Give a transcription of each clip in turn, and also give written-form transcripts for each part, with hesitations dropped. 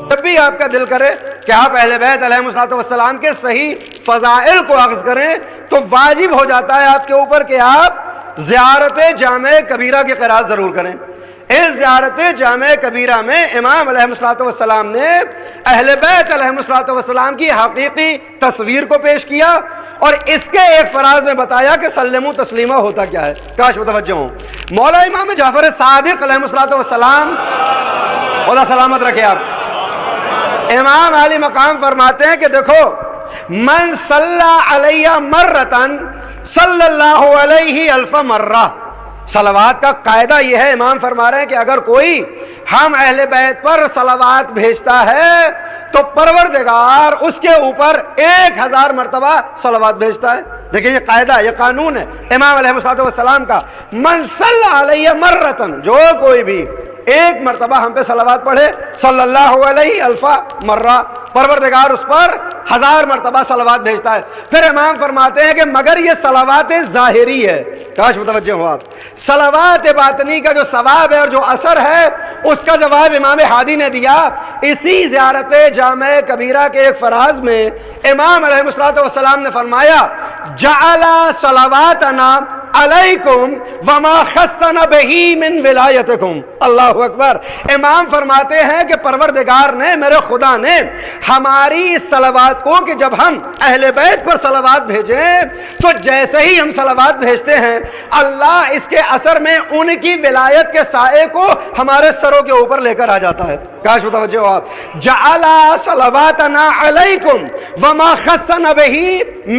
جب بھی آپ کا دل کرے کہ آپ اہل بیت علیہم السلام کے صحیح فضائل کو اخذ کریں تو واجب ہو جاتا ہے آپ کے اوپر کہ آپ زیارت جامع کبیرہ کی قرات ضرور کریں۔ اس زیارت جامع کبیرہ میں امام علیہ السلام نے اہل بیت علیہم السلام کی حقیقی تصویر کو پیش کیا اور اس کے ایک فراز میں بتایا کہ سلموا تسلیمہ ہوتا کیا ہے۔ کاش متوجہ ہوں۔ مولا امام جعفر صادق علیہ السلام خدا سلامت رکھے آپ، امام علی مقام فرماتے ہیں کہ دیکھو من صلی علیہ مرتن صلی اللہ علیہ الف مرہ، صلوات کا قاعدہ یہ ہے، امام فرما رہے ہیں کہ اگر کوئی ہم اہل بیت پر صلوات بھیجتا ہے تو پروردگار اس کے اوپر 1000 مرتبہ صلوات بھیجتا ہے۔ دیکھیں یہ قاعدہ، یہ قانون ہے امام علیہ السلام کا، من صلی علیہ مرتن، جو کوئی بھی ایک مرتبہ ہم پہ صلوات پڑھے صلی اللہ علیہ الف مرہ، پروردگار اس پر 1000 مرتبہ صلوات بھیجتا ہے۔ پھر امام فرماتے ہیں کہ مگر یہ صلوات ظاہری ہے، کاش متوجہ ہو آپ، صلوات باطنی کا جو ثواب ہے اور جو اثر ہے اس کا جواب امام ہادی نے دیا اسی زیارت جامع کبیرہ کے ایک فراز میں۔ امام علیہ السلام نے فرمایا جعل صلواتنا علیکم وما خصنا بہ من ولایتکم، اللہ اکبر۔ امام فرماتے ہیں کہ پروردگار نے، میرے خدا نے ہماری اس صلوات کو کہ جب ہم اہل بیت پر صلوات بھیجیں تو جیسے ہی ہم صلوات بھیجتے ہیں اللہ اس کے اثر میں ان کی ولایت کے سائے کو ہمارے سروں کے اوپر لے کر آ جاتا ہے۔ کاش متوجہ ہو آپ، جعل صلواتنا علیکم وما خصنا بہ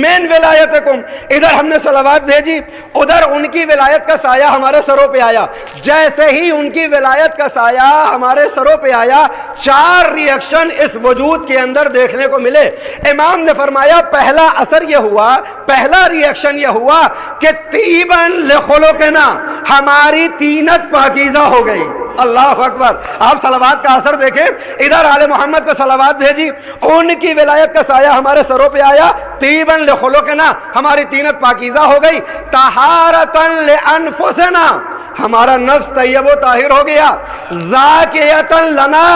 من ولایتکم، ادھر ہم نے صلوات بھیجی، ادھر ان کی ولایت کا سایہ ہمارے سروں پہ آیا، جیسے ہی ان کی ولایت کا سایہ ہمارے سروں پہ آیا 4 ریئیکشن اس وجود کے اندر دیکھنے کو ملے۔ امام نے فرمایا پہلا اثر یہ ہوا، پہلا ریئیکشن یہ ہوا کہ طیبا لخلقنا، ہماری طینت پاکیزہ ہو گئی۔ اللہ اکبر۔ آپ صلوات کا اثر دیکھیں، ادھر آل محمد پہ صلوات بھیجی، ان کی ولایت کا سایہ ہمارے سروں پہ آیا، طیبا لخلقنا، ہماری طینت پاکیزہ ہو گئی، طہارتا لانفسنا، ہمارا نفس طیب و طاہر ہو گیا، زاکیتا لنا،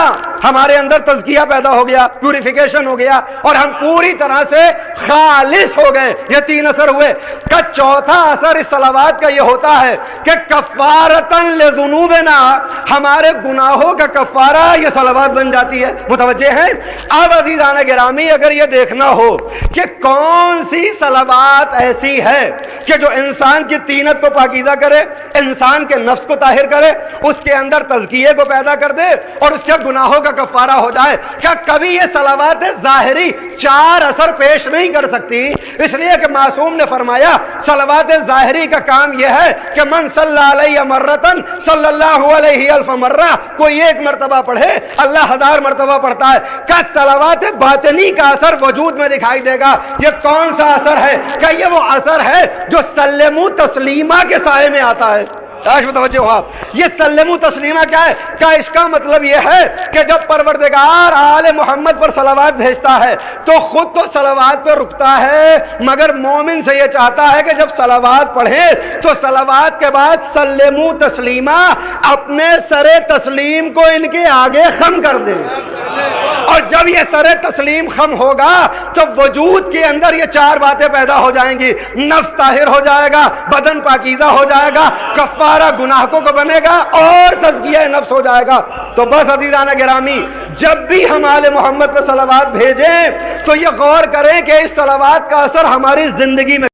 ہمارے اندر تزکیہ پیدا ہو گیا، پیوریفیکیشن ہو گیا اور ہم پوری طرح سے خالص ہو گئے۔ یہ 3 اثر ہوئے۔ کا چوتھا اثر اس صلوات کا یہ ہوتا ہے کہ کفارتا لذنوبنا، ہمارے گناہوں کا کفارہ یہ صلوات بن جاتی ہے۔ متوجہ ہیں؟ اب عزیزان گرامی اگر یہ دیکھنا ہو کہ کون سی صلوات ایسی ہے کہ جو انسان کی طینت کو پاکیزہ کرے، انسان کے نفس کو طاہر کرے، اس کے اندر تزکیے کو پیدا کر دے اور اس کے گناہوں کا کفارہ ہو جائے، کیا کبھی یہ صلوات ظاہری 4 اثر پیش نہیں کر سکتی؟ اس لیے کہ معصوم نے فرمایا صلوات ظاہری کا کام یہ ہے کہ من صلی علیہ مرتن صلی اللہ علیہ الف مرہ، کوئی 1 مرتبہ پڑھے اللہ 1000 مرتبہ پڑھتا ہے۔ کیا صلوات باطنی کا اثر وجود میں دکھائی دے گا؟ یہ کون سا اثر ہے؟ کیا یہ وہ اثر ہے جو سلموا تسلیمہ کے سائے میں آتا ہے؟ آج متوجہ ہو آپ، یہ سلموا تسلیمہ کیا ہے؟ کیا اس کا مطلب یہ ہے کہ جب پروردگار آل محمد پر صلوات بھیجتا ہے تو خود تو صلوات پہ رکتا ہے مگر مومن سے یہ چاہتا ہے کہ جب صلوات پڑھیں تو صلوات کے بعد سلموا تسلیمہ، اپنے سر تسلیم کو ان کے آگے خم کر دیں، اور جب یہ سر تسلیم خم ہوگا تو وجود کے اندر یہ 4 باتیں پیدا ہو جائیں گی، نفس طاہر ہو جائے گا، بدن پاکیزہ ہو جائے گا، کفارہ گناہوں کو بنے گا اور تزکیہ نفس ہو جائے گا۔ تو بس عزیزان گرامی، جب بھی ہم آل محمد پہ صلوات بھیجیں تو یہ غور کریں کہ اس صلوات کا اثر ہماری زندگی میں